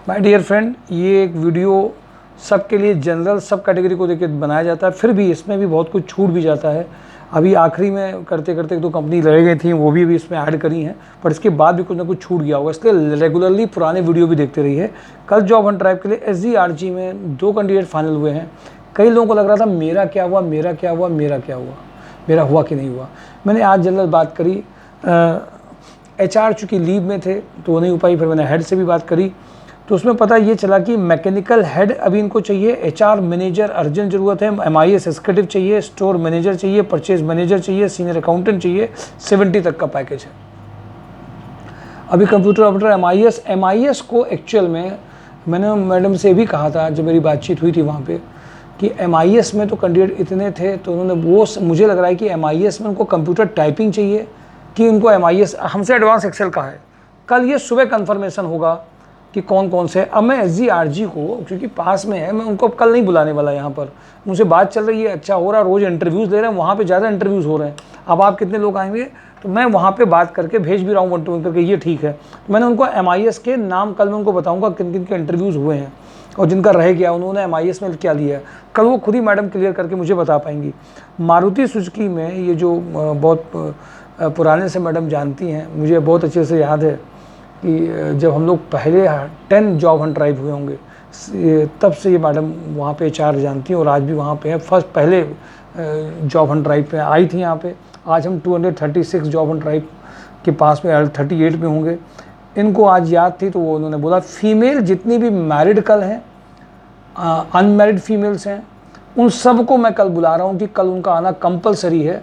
My dear friend, ये एक video सबके लिए जनरल सब कैटेगरी को देकर बनाया जाता है, फिर भी इसमें भी बहुत कुछ छूट भी जाता है। अभी आखिरी में करते करते एक दो कंपनी रह गई थी, वो भी अभी इसमें ऐड करी हैं, पर इसके बाद भी कुछ ना कुछ छूट गया होगा, इसलिए रेगुलरली पुराने वीडियो भी देखते रहिए। कल जॉब हंट ड्राइव के लिए SGRG में 2 कैंडिडेट फाइनल हुए हैं। कई लोगों को लग रहा था मेरा क्या हुआ, मेरा क्या हुआ, मेरा क्या हुआ, मेरा हुआ कि नहीं हुआ। मैंने आज जनरल बात करी, HR चूँकि लीव में थे तो वो नहीं हो पाई, फिर मैंने हेड से भी बात करी तो उसमें पता ये चला कि मैकेनिकल हेड अभी इनको चाहिए, HR मैनेजर अर्जेंट ज़रूरत है, MIS एग्जीक्यूटिव चाहिए, स्टोर मैनेजर चाहिए, परचेज मैनेजर चाहिए, सीनियर अकाउंटेंट चाहिए, 70 तक का पैकेज है। अभी कंप्यूटर ऑपरेटर MIS को एक्चुअल में मैंने मैडम से भी कहा था जब मेरी बातचीत हुई थी वहाँ पे कि MIS में तो कैंडिडेट इतने थे, तो उन्होंने वो मुझे लग रहा है कि MIS में उनको कंप्यूटर टाइपिंग चाहिए कि उनको MIS हमसे एडवांस एक्सेल का है। कल ये सुबह कन्फर्मेशन होगा कि कौन कौन से। अब मैं SGRG को क्योंकि पास में है, मैं उनको कल नहीं बुलाने वाला यहाँ पर, मुझसे बात चल रही है, अच्छा हो रहा, रोज़ इंटरव्यूज़ ले रहे हैं, वहाँ पे ज़्यादा इंटरव्यूज़ हो रहे हैं। अब आप कितने लोग आएंगे, तो मैं वहाँ पे बात करके भेज भी रहा हूँ 1 to 1 करके, ये ठीक है। तो मैंने उनको MIS के नाम कल मैं उनको बताऊँगा किन किन के इंटरव्यूज़ हुए हैं और जिनका रह गया उन्होंने MIS में क्या लिया है, कल वो खुद ही मैडम क्लियर करके मुझे बता पाएंगी। मारुति सुजुकी में ये जो बहुत पुराने से मैडम जानती हैं, मुझे बहुत अच्छे से याद है कि जब हम लोग पहले 10 जॉब हंट ड्राइव हुए होंगे तब से ये मैडम वहाँ पे HR जानती हैं और आज भी वहाँ पे हैं। फर्स्ट पहले जॉब हंट ड्राइव पे आई थी यहाँ पे। आज हम 236 जॉब हंट ड्राइव के पास में 38 में होंगे। इनको आज याद थी तो वो उन्होंने बोला फीमेल जितनी भी मैरिड कल हैं, अनमैरिड फीमेल्स हैं, उन सबको मैं कल बुला रहा हूँ कि कल उनका आना कंपलसरी है।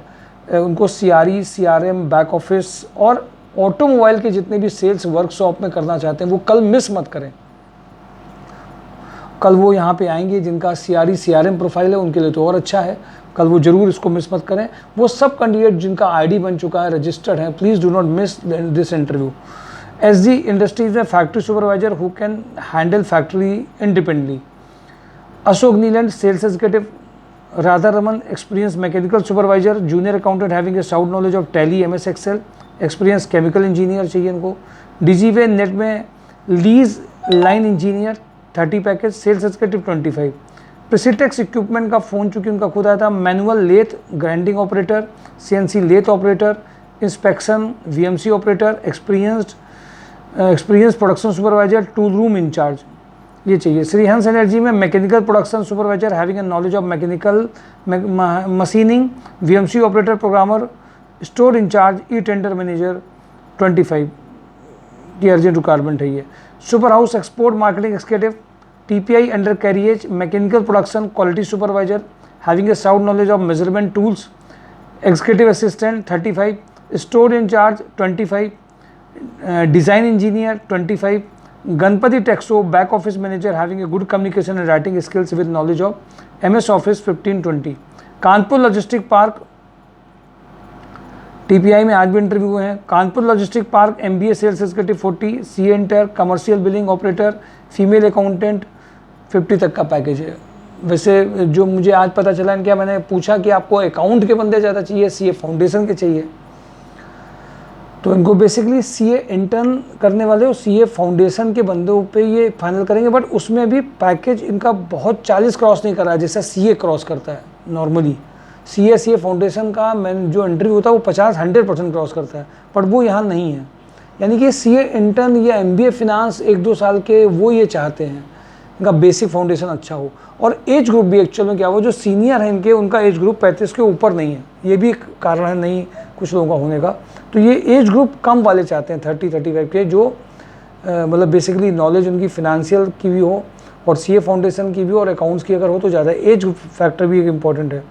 उनको CRE CRM बैक ऑफिस और ऑटोमोबाइल के जितने भी सेल्स वर्कशॉप में करना चाहते हैं वो कल मिस मत करें। कल वो यहाँ पे आएंगे जिनका CRE CRM प्रोफाइल है, उनके लिए तो और अच्छा है, कल वो जरूर इसको मिस मत करें। वो सब कैंडिडेट जिनका ID बन चुका है, रजिस्टर्ड है, please do not miss this interview. SG industries में factory supervisor who can handle factory independently. Ashok Leyland sales executive. Radha Raman experience mechanical supervisor, junior accountant having a sound knowledge of Tally MS Excel, experience chemical engineer चाहिए इनको। DGV Net में lease line engineer 30 package, sales executive 25। प्रिसिटेक्स equipment का phone चूँकि उनका खुद आया था। Manual lathe grinding operator, CNC lathe operator, inspection VMC operator, experience production supervisor, tool room in charge ये चाहिए। श्रीहंस एनर्जी में mechanical production supervisor having a knowledge of mechanical machining, VMC operator, programmer, store incharge, tender manager 25 की urgent requirement है ये। Super house export marketing executive, TPI under carriage, mechanical production quality supervisor having a sound knowledge of measurement tools, executive assistant 35, store incharge 25, design engineer 25, Ganpati टेक्सो back office manager having a good communication and writing skills with knowledge of MS office 15-20। Kanpur logistic park TPI में आज भी interview हुए हैं। Kanpur logistic park MBA sales executive 40, CA inter, commercial billing operator, female accountant 50 तक का package है। वैसे जो मुझे आज पता चला इनका, मैंने पूछा कि आपको अकाउंट के बंदे ज़्यादा चाहिए, CA फाउंडेशन के चाहिए, तो इनको बेसिकली CA इंटर्न करने वाले और CA फाउंडेशन के बंदों पे ये फाइनल करेंगे, बट उसमें भी पैकेज इनका बहुत 40 क्रॉस नहीं कर रहा है जैसा CA क्रॉस करता है नॉर्मली। CA फाउंडेशन का मैं जो इंटरव्यू होता है वो 50-100% क्रॉस करता है, बट वो यहाँ नहीं है। यानी कि CA इंटर्न या MBA फिनांस 1-2 साल के वो ये चाहते हैं इनका बेसिक फाउंडेशन अच्छा हो। और एज ग्रुप भी एक्चुअल में क्या हो, जो सीनियर हैं इनके, उनका एज ग्रुप 35 के ऊपर नहीं है, ये भी एक कारण है नहीं कुछ लोगों का होने का। तो ये एज ग्रुप कम वाले चाहते हैं 30-35 के, जो मतलब बेसिकली नॉलेज उनकी फिनेंशियल की भी हो और CA फाउंडेशन की भी और अकाउंट्स की अगर हो तो ज़्यादा। एज फैक्टर भी एक इम्पॉर्टेंट है।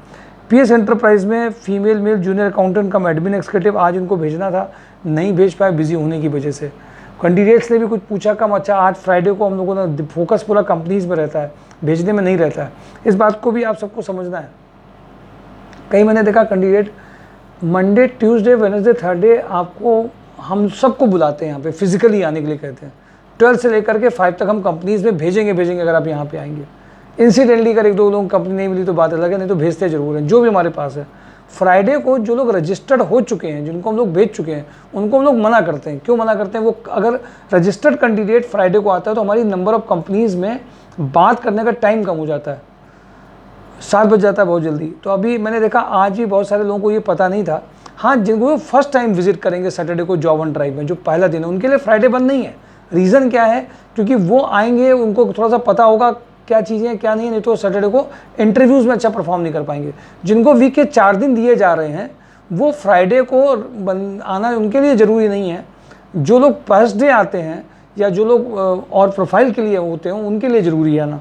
PS एंटरप्राइज में फीमेल मेल जूनियर अकाउंटेंट कम एडमिन एक्जीक्यूटिव, आज इनको भेजना था, नहीं भेज पाए बिजी होने की वजह से। कैंडिडेट्स ने भी कुछ पूछा कम, अच्छा आज फ्राइडे को हम लोगों ने फोकस पूरा कंपनीज में रहता है, भेजने में नहीं रहता है, इस बात को भी आप सबको समझना है। कई मैंने देखा candidate Monday Tuesday Wednesday Thursday आपको हम सबको बुलाते हैं यहाँ पे फिजिकली आने के लिए कहते हैं। 12 से लेकर के 5 तक हम कंपनीज में भेजेंगे अगर आप यहाँ पे आएंगे। इंसिडेंटली अगर 1-2 लोगों कंपनी नहीं मिली तो बात अलग है, नहीं तो भेजते जरूर हैं जो भी हमारे पास है। फ्राइडे को जो लोग रजिस्टर्ड हो चुके हैं, जिनको हम लोग भेज चुके हैं, उनको हम लोग मना करते हैं। क्यों मना करते हैं? वो अगर रजिस्टर्ड कैंडिडेट फ्राइडे को आता है तो हमारी नंबर ऑफ़ कंपनीज़ में बात करने का टाइम कम हो जाता है, 7 बज जाता है बहुत जल्दी। तो अभी मैंने देखा आज भी बहुत सारे लोगों को ये पता नहीं था। हाँ, जिनको फर्स्ट टाइम विजिट करेंगे सैटरडे को जॉब ऑन ड्राइव में, जो पहला दिन है, उनके लिए फ्राइडे बंद नहीं है। रीज़न क्या है? क्योंकि वो आएंगे, उनको थोड़ा सा पता होगा क्या चीज़ें हैं क्या नहीं, नहीं तो सैटरडे को इंटरव्यूज़ में अच्छा परफॉर्म नहीं कर पाएंगे। जिनको वीक के 4 दिन दिए जा रहे हैं वो फ्राइडे को आना उनके लिए ज़रूरी नहीं है। जो लोग फर्स्ट डे आते हैं या जो लोग और प्रोफाइल के लिए होते हैं उनके लिए ज़रूरी है ना।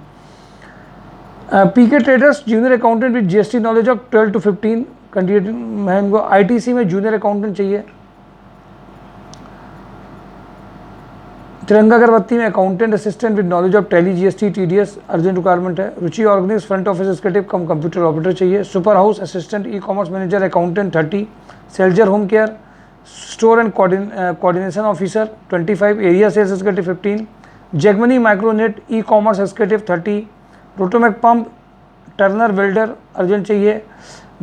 PK traders junior accountant with GST knowledge of 12 to 15 candidate है। इनको आईटीसी में जूनियर अकाउंटेंट चाहिए। तिरंगा अगरबत्ती में accountant assistant with knowledge of Tally GST TDS urgent requirement है। Ruchi organics front office executive cum computer operator चाहिए। Super house assistant e commerce manager accountant 30। सेल्जर home care store and coordination officer 25। Area sales executive 15। जैगमनी Micronet e commerce executive 30। Rotomac pump turner welder urgent चाहिए।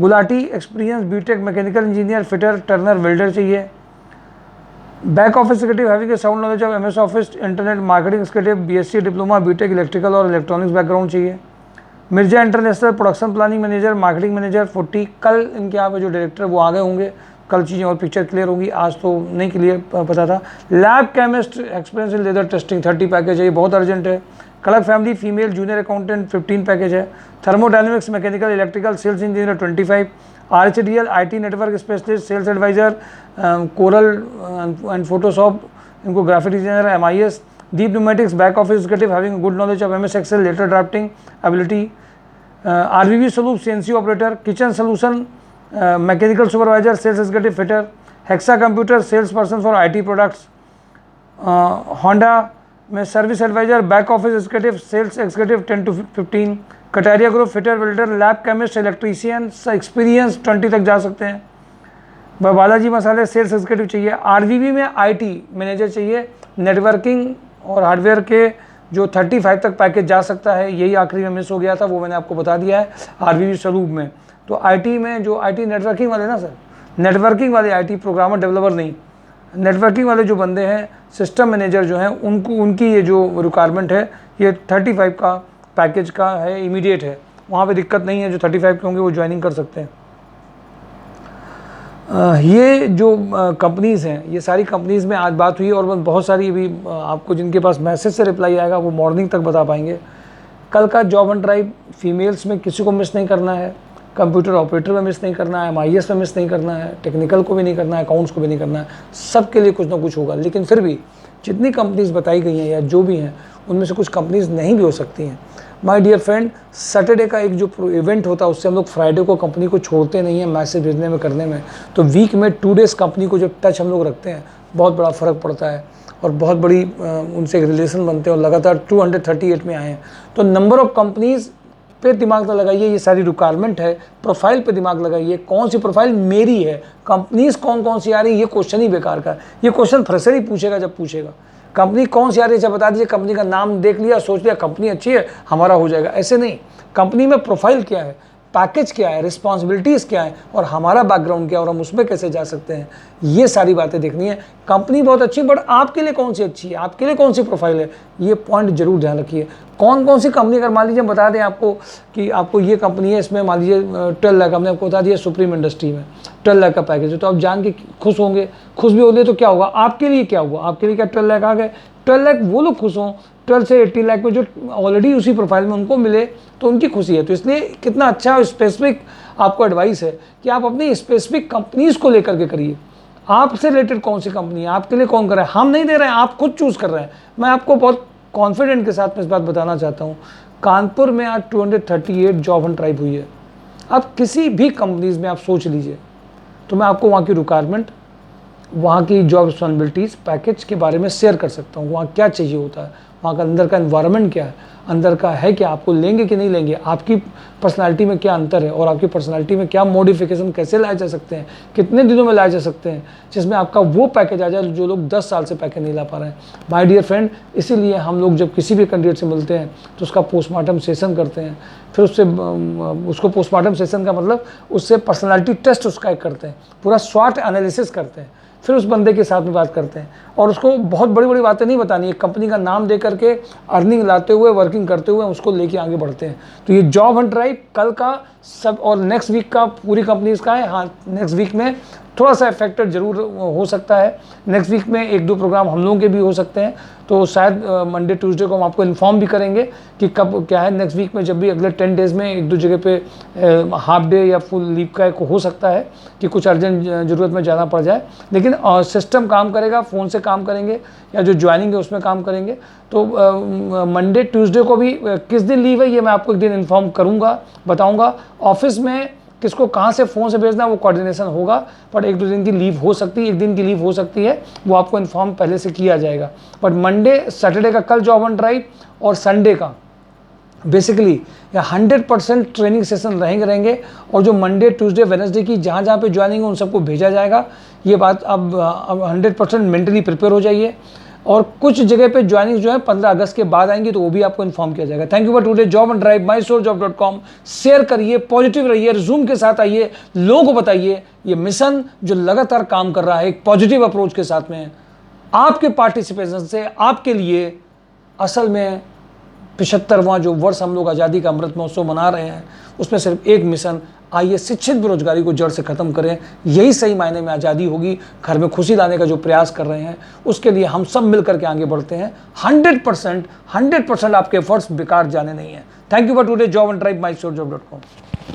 Gulati experience B Tech mechanical engineer fitter turner welder चाहिए। Back office executive having a sound knowledge of MS office internet marketing executive BSc diploma BTech electrical और electronics background चाहिए। Mirza international production planning manager marketing manager 40। कल इनके यहाँ पे जो director वो आ गए होंगे, कल चीज़ें और पिक्चर क्लियर होगी, आज तो नहीं क्लियर पता था। Lab chemist experience in leather testing 30 package है, ये बहुत अर्जेंट है। कलक family female junior accountant 15 package है। Thermodynamics mechanical electrical sales engineer 25। RHDL IT network specialist sales advisor Corel and Photoshop, इनको graphic designer MIS. Deep pneumatics back office executive having good knowledge of MS Excel letter drafting ability. RVV सलूप CNC operator. Kitchen solution mechanical supervisor sales executive fitter. Hexa computer sales person for IT products. Honda में service advisor back office executive sales executive 10 to 15। Kataria group fitter welder lab chemist electrician experience 20 तक जा सकते हैं। बालाजी मसाले sales executive चाहिए। आरवीवी में IT manager चाहिए। Networking और हार्डवेयर के जो 35 तक पैकेज जा सकता है, यही आखिरी में मिस हो गया था, वो मैंने आपको बता दिया है। आरवीवी स्वरूप में तो आईटी में जो आईटी नेटवर्किंग वाले ना सर, नेटवर्किंग वाले आईटी प्रोग्रामर डेवलपर नहीं, नेटवर्किंग वाले जो बंदे हैं सिस्टम मैनेजर जो हैं उनकी ये जो रिक्वायरमेंट है ये 35 का पैकेज का है, इमीडिएट है। वहाँ पे दिक्कत नहीं है, जो 35 के होंगे वो ज्वाइनिंग कर सकते हैं। ये जो कंपनीज़ हैं, ये सारी कंपनीज़ में आज बात हुई और बहुत सारी भी आपको जिनके पास मैसेज से रिप्लाई आएगा वो मॉर्निंग तक बता पाएंगे। कल का जॉब ऑन ड्राइव फीमेल्स में किसी को मिस नहीं करना है, कंप्यूटर ऑपरेटर में मिस नहीं करना है, एमआईएस में मिस नहीं करना है, टेक्निकल को भी नहीं करना है, अकाउंट्स को भी नहीं करना है, सबके लिए कुछ ना कुछ होगा। लेकिन फिर भी जितनी कंपनीज़ बताई गई हैं या जो भी हैं उनमें से कुछ कंपनीज़ नहीं भी हो सकती हैं। माय डियर फ्रेंड, सैटरडे का एक जो इवेंट होता है उससे हम लोग फ्राइडे को कंपनी को छोड़ते नहीं हैं मैसेज भेजने में करने में। तो वीक में 2 डेज़ कंपनी को जब टच हम लोग रखते हैं बहुत बड़ा फ़र्क पड़ता है और बहुत बड़ी उनसे एक रिलेशन बनते हैं और लगातार 238 में आए हैं। तो नंबर ऑफ़ कंपनीज़ पे दिमाग ना लगाइए, ये सारी रिक्वायरमेंट है। प्रोफाइल पे दिमाग लगाइए, कौन सी प्रोफाइल मेरी है, कंपनीज़ कौन कौन सी आ रही है, ये क्वेश्चन ही बेकार का है। ये क्वेश्चन फ्रेशर ही पूछेगा जब पूछेगा कंपनी कौन सी आ रही है, बता दीजिए। कंपनी का नाम देख लिया, सोच लिया कंपनी अच्छी है, हमारा हो जाएगा, ऐसे नहीं। कंपनी में प्रोफाइल क्या है, पैकेज क्या है, रिस्पॉन्सिबिलिटीज़ क्या है और हमारा बैकग्राउंड क्या है और हम उसमें कैसे जा सकते हैं, ये सारी बातें देखनी है। कंपनी बहुत अच्छी, बट आपके लिए कौन सी अच्छी है, आपके लिए कौन सी प्रोफाइल है, ये पॉइंट जरूर ध्यान रखिए। कौन कौन सी कंपनी, अगर मान लीजिए बता दें आपको कि आपको ये कंपनी है, इसमें मान लीजिए 12 लाख, हमने आपको बता दिया सुप्रीम इंडस्ट्री में 12 लाख का पैकेज है, तो आप जान के खुश होंगे। खुश भी होंगे तो क्या होगा, आपके लिए क्या हुआ, आपके लिए क्या 12 लाख आ गए। 12 लाख वो लोग खुश हों, 12 से 18 लाख में जो ऑलरेडी उसी प्रोफाइल में उनको मिले तो उनकी खुशी है। तो इसलिए कितना अच्छा स्पेसिफिक आपको एडवाइस है कि आप अपनी स्पेसिफिक कंपनीज़ को लेकर के करिए। आपसे रिलेटेड कौन सी कंपनी है, आपके लिए कौन कर रहा है, हम नहीं दे रहे हैं, आप खुद चूज़ कर रहे हैं। मैं आपको बहुत कॉन्फिडेंट के साथ में इस बात बताना चाहता हूँ, कानपुर में आज 238 जॉब ऑन ड्राइव हुई है। अब किसी भी कंपनीज़ में आप सोच लीजिए, तो मैं आपको वहाँ की रिक्वायरमेंट वहाँ की जॉब रिस्पॉन्सिबिलिटीज़ पैकेज के बारे में शेयर कर सकता हूँ। वहाँ क्या चाहिए होता है, वहाँ का अंदर का एनवायरनमेंट क्या है, अंदर का है कि आपको लेंगे कि नहीं लेंगे, आपकी पर्सनालिटी में क्या अंतर है और आपकी पर्सनालिटी में क्या मॉडिफिकेशन कैसे लाए जा सकते हैं, कितने दिनों में लाए जा सकते हैं जिसमें आपका वो पैकेज आ जाए जो लोग 10 साल से पैकेज नहीं ला पा रहे हैं। माय डियर फ्रेंड, इसीलिए हम लोग जब किसी भी कैंडिडेट से मिलते हैं तो उसका पोस्टमार्टम सेशन करते हैं, फिर उसको पोस्टमार्टम सेशन का मतलब उससे पर्सनालिटी टेस्ट उसका एक करते हैं, पूरा स्वॉट एनालिसिस करते हैं, फिर उस बंदे के साथ में बात करते हैं और उसको बहुत बड़ी बड़ी बातें नहीं बतानी है, कंपनी का नाम दे करके अर्निंग लाते हुए वर्किंग करते हुए उसको लेके आगे बढ़ते हैं। तो ये जॉब हंट ड्राइव कल का सब और नेक्स्ट वीक का पूरी कंपनीज का है। हाँ, नेक्स्ट वीक में थोड़ा सा इफेक्टेड जरूर हो सकता है, नेक्स्ट वीक में 1-2 प्रोग्राम हम लोगों के भी हो सकते हैं, तो शायद मंडे ट्यूसडे को हम आपको इन्फॉर्म भी करेंगे कि कब क्या है। नेक्स्ट वीक में जब भी अगले 10 डेज़ में 1-2 जगह पे हाफ डे या फुल लीव का एक हो सकता है कि कुछ अर्जेंट ज़रूरत में जाना पड़ जाए, लेकिन सिस्टम काम करेगा, फ़ोन से काम करेंगे या जो ज्वाइनिंग है उसमें काम करेंगे। तो मंडे ट्यूसडे को भी किस दिन लीव है ये मैं आपको एक दिन इन्फॉर्म करूँगा, बताऊँगा। ऑफिस में किसको कहाँ से फ़ोन से भेजना है वो कोऑर्डिनेशन होगा, पर 1-2 दिन की लीव हो सकती है, 1 दिन की लीव हो सकती है, वो आपको इन्फॉर्म पहले से किया जाएगा। बट मंडे सैटरडे का कल जॉब ऑन ड्राइव और संडे का बेसिकली या 100% ट्रेनिंग सेशन रहेंगे और जो मंडे ट्यूसडे वेडनेसडे की जहाँ जहाँ पे ज्वाइनिंग है उन सबको भेजा जाएगा। ये बात अब 100% मेंटली प्रिपेयर हो जाइए। और कुछ जगह पे ज्वाइनिंग जो है 15 अगस्त के बाद आएंगी तो वो भी आपको इन्फॉर्म किया जाएगा। Thank you for today job on drive, mysourcejob.com। Share करिए, पॉजिटिव रहिए, रिज्यूम के साथ आइए, लोगों को बताइए ये मिशन जो लगातार काम कर रहा है एक पॉजिटिव अप्रोच के साथ में, आपके पार्टिसिपेशन से आपके लिए असल में 75वां जो वर्ष हम लोग आज़ादी का अमृत महोत्सव मना रहे हैं उसमें सिर्फ एक मिशन, आइए शिक्षित बेरोजगारी को जड़ से खत्म करें, यही सही मायने में आज़ादी होगी। घर में खुशी लाने का जो प्रयास कर रहे हैं उसके लिए हम सब मिलकर के आगे बढ़ते हैं। 100% आपके एफर्ट्स बेकार जाने नहीं है। Thank you for today job on drive, mysourcejob.com।